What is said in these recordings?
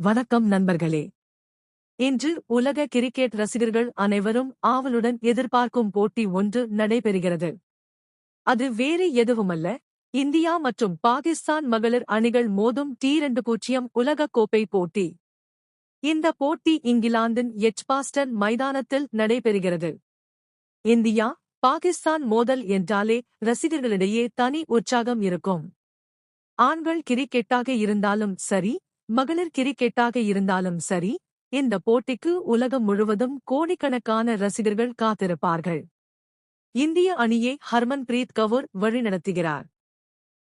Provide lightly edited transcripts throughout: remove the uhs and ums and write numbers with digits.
வணக்கம் நண்பர்களே. இன்று உலக கிரிக்கெட் ரசிகர்கள் அனைவரும் ஆவலுடன் எதிர்பார்க்கும் போட்டி ஒன்று நடைபெறுகிறது. அது வேறு எதுவுமல்ல, இந்தியா மற்றும் பாகிஸ்தான் மகளிர் அணிகள் மோதும் T20 உலகக் கோப்பை போட்டி. இந்த போட்டி இங்கிலாந்தின் எட்ஜ்பாஸ்டன் மைதானத்தில் நடைபெறுகிறது. இந்தியா, பாகிஸ்தான் மோதல் என்றாலே ரசிகர்களிடையே தனி உற்சாகம் இருக்கும். ஆண்கள் கிரிக்கெட்டாக இருந்தாலும் சரி, மகளிர் கிரிக்கெட்டாக இருந்தாலும் சரி, இந்த போட்டிக்கு உலகம் முழுவதும் கோடிக்கணக்கான ரசிகர்கள் காத்திருப்பார்கள். இந்திய அணியை ஹர்மன்பிரீத் கவுர் வழிநடத்துகிறார்.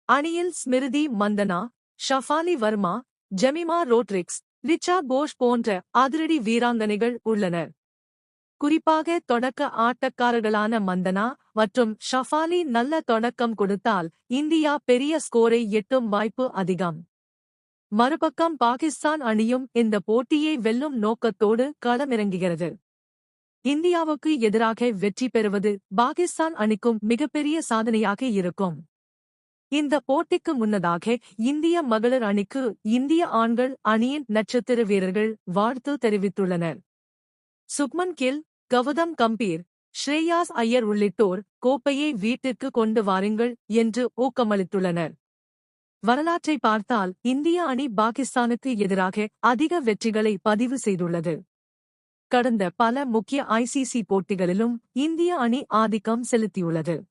அணியில் ஸ்மிருதி மந்தனா, ஷஃபாலி வர்மா, ஜெமிமா ரோட்ரிக்ஸ், ரிச்சா கோஷ் போன்ற அதிரடி வீராங்கனைகள் உள்ளனர். குறிப்பாக தொடக்க ஆட்டக்காரர்களான மந்தனா மற்றும் ஷஃபாலி நல்ல தொடக்கம் கொடுத்தால் இந்தியா பெரிய ஸ்கோரை எட்டும் வாய்ப்பு அதிகம். மறுபக்கம் பாகிஸ்தான் அணியும் இந்த போட்டியை வெல்லும் நோக்கத்தோடு களமிறங்குகிறது. இந்தியாவுக்கு எதிராக வெற்றி பெறுவது பாகிஸ்தான் அணிக்கும் மிகப்பெரிய சாதனையாக இருக்கும். இந்த போட்டிக்கு முன்னதாக இந்திய மகளிர் அணிக்கு இந்திய ஆண்கள் அணியின் நட்சத்திர வீரர்கள் வாழ்த்து தெரிவித்துள்ளனர். சுப்மன் கில், கவுதம் கம்பீர், ஸ்ரேயாஸ் ஐயர் உள்ளிட்டோர் கோப்பையை வீட்டிற்கு கொண்டு வாருங்கள் என்று ஊக்கமளித்துள்ளனர். வரலாற்றை பார்த்தால் இந்திய அணி பாகிஸ்தானுக்கு எதிராக அதிக வெற்றிகளை பதிவு செய்துள்ளது. கடந்த பல முக்கிய ICC போட்டிகளிலும் இந்திய அணி ஆதிக்கம் செலுத்தியுள்ளது.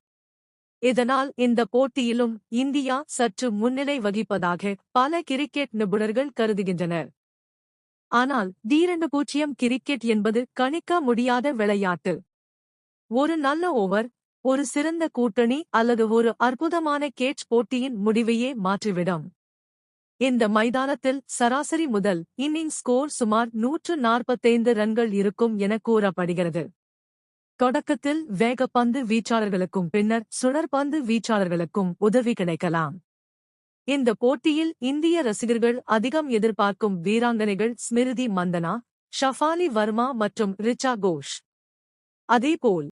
இதனால் இந்த போட்டியிலும் இந்தியா சற்று முன்னிலை வகிப்பதாக பல கிரிக்கெட் நிபுணர்கள் கருதுகின்றனர். ஆனால் T20 கிரிக்கெட் என்பது கணிக்க முடியாத விளையாட்டு. ஒரு நல்ல ஓவர், ஒரு சிறந்த கூட்டணி அல்லது ஒரு அற்புதமான கேட்ச் போட்டியின் முடிவையே மாற்றிவிடும். இந்த மைதானத்தில் சராசரி முதல் இன்னிங்ஸ் ஸ்கோர் சுமார் 145 ரன்கள் இருக்கும் என கூறப்படுகிறது. தொடக்கத்தில் வேகப்பந்து வீச்சாளர்களுக்கும் பின்னர் சுழற்பந்து வீச்சாளர்களுக்கும் உதவி கிடைக்கலாம். இந்த போட்டியில் இந்திய ரசிகர்கள் அதிகம் எதிர்பார்க்கும் வீராங்கனைகள் ஸ்மிருதி மந்தனா, ஷஃபாலி வர்மா மற்றும் ரிச்சா கோஷ். அதேபோல்